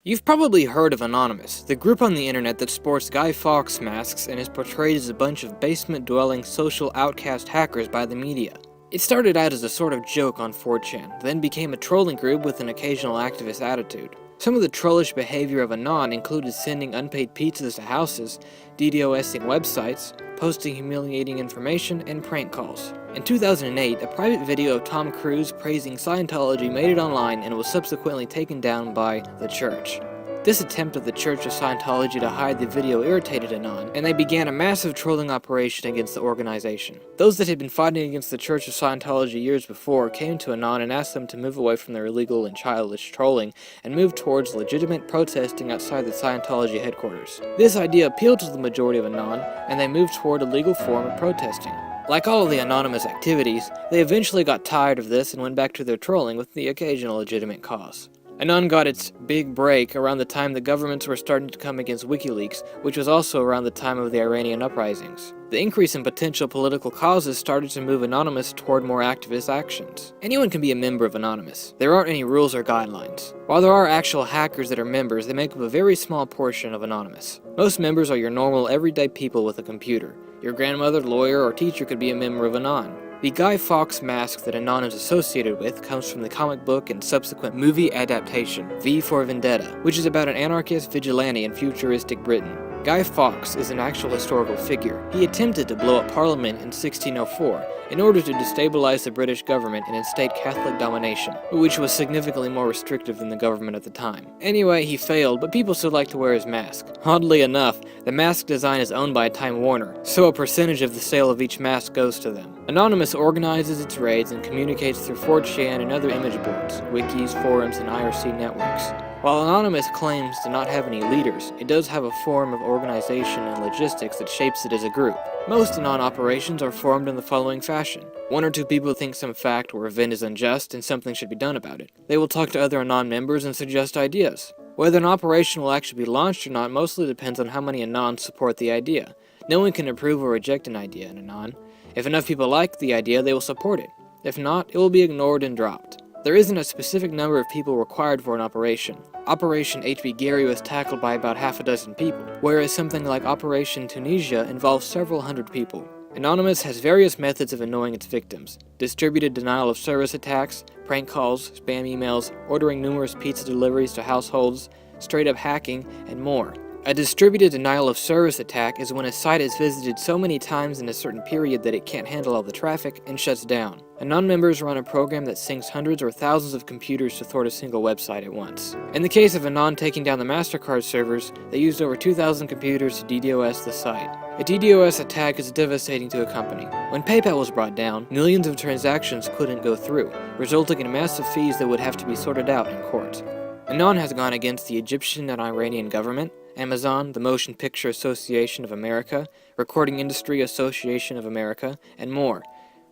You've probably heard of Anonymous, the group on the internet that sports Guy Fawkes masks and is portrayed as a bunch of basement-dwelling social outcast hackers by the media. It started out as a sort of joke on 4chan, then became a trolling group with an occasional activist attitude. Some of the trollish behavior of Anon included sending unpaid pizzas to houses, DDoSing websites, posting humiliating information, and prank calls. In 2008, a private video of Tom Cruise praising Scientology made it online and was subsequently taken down by the church. This attempt of the Church of Scientology to hide the video irritated Anon, and they began a massive trolling operation against the organization. Those that had been fighting against the Church of Scientology years before came to Anon and asked them to move away from their illegal and childish trolling and move towards legitimate protesting outside the Scientology headquarters. This idea appealed to the majority of Anon, and they moved toward a legal form of protesting. Like all of the anonymous activities, they eventually got tired of this and went back to their trolling with the occasional legitimate cause. Anon got its big break around the time the governments were starting to come against WikiLeaks, which was also around the time of the Iranian uprisings. The increase in potential political causes started to move Anonymous toward more activist actions. Anyone can be a member of Anonymous. There aren't any rules or guidelines. While there are actual hackers that are members, they make up a very small portion of Anonymous. Most members are your normal, everyday people with a computer. Your grandmother, lawyer, or teacher could be a member of Anon. The Guy Fawkes mask that Anon is associated with comes from the comic book and subsequent movie adaptation, V for Vendetta, which is about an anarchist vigilante in futuristic Britain. Guy Fawkes is an actual historical figure. He attempted to blow up Parliament in 1604 in order to destabilize the British government and instate Catholic domination, which was significantly more restrictive than the government at the time. Anyway, he failed, but people still like to wear his mask. Oddly enough, the mask design is owned by Time Warner, so a percentage of the sale of each mask goes to them. Anonymous organizes its raids and communicates through 4chan and other image boards, wikis, forums, and IRC networks. While Anonymous claims to not have any leaders, it does have a form of organization and logistics that shapes it as a group. Most Anon operations are formed in the following fashion. One or two people think some fact or event is unjust and something should be done about it. They will talk to other Anon members and suggest ideas. Whether an operation will actually be launched or not mostly depends on how many Anons support the idea. No one can approve or reject an idea in Anon. If enough people like the idea, they will support it. If not, it will be ignored and dropped. There isn't a specific number of people required for an operation. Operation HB Gary was tackled by about half a dozen people, whereas something like Operation Tunisia involves several hundred people. Anonymous has various methods of annoying its victims: distributed denial of service attacks, prank calls, spam emails, ordering numerous pizza deliveries to households, straight-up hacking, and more. A distributed denial of service attack is when a site is visited so many times in a certain period that it can't handle all the traffic and shuts down. Anon members run a program that syncs hundreds or thousands of computers to thwart a single website at once. In the case of Anon taking down the MasterCard servers, they used over 2,000 computers to DDoS the site. A DDoS attack is devastating to a company. When PayPal was brought down, millions of transactions couldn't go through, resulting in massive fees that would have to be sorted out in court. Anon has gone against the Egyptian and Iranian government, Amazon, the Motion Picture Association of America, Recording Industry Association of America, and more.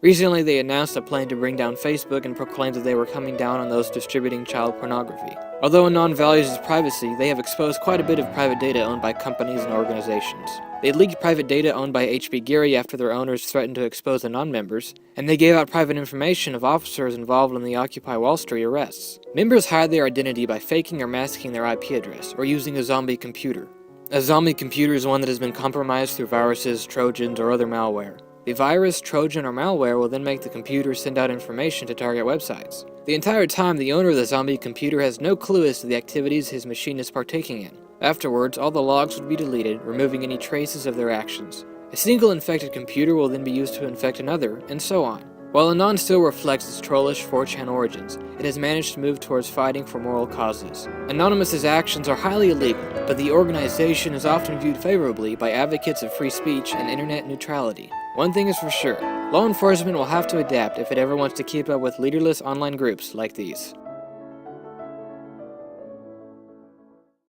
Recently, they announced a plan to bring down Facebook and proclaimed that they were coming down on those distributing child pornography. Although Anon values its privacy, they have exposed quite a bit of private data owned by companies and organizations. They leaked private data owned by HB Gary after their owners threatened to expose Anon members, and they gave out private information of officers involved in the Occupy Wall Street arrests. Members hide their identity by faking or masking their IP address, or using a zombie computer. A zombie computer is one that has been compromised through viruses, trojans, or other malware. The virus, trojan, or malware will then make the computer send out information to target websites. The entire time, the owner of the zombie computer has no clue as to the activities his machine is partaking in. Afterwards, all the logs would be deleted, removing any traces of their actions. A single infected computer will then be used to infect another, and so on. While Anon still reflects its trollish 4chan origins, it has managed to move towards fighting for moral causes. Anonymous's actions are highly illegal, but the organization is often viewed favorably by advocates of free speech and internet neutrality. One thing is for sure, law enforcement will have to adapt if it ever wants to keep up with leaderless online groups like these.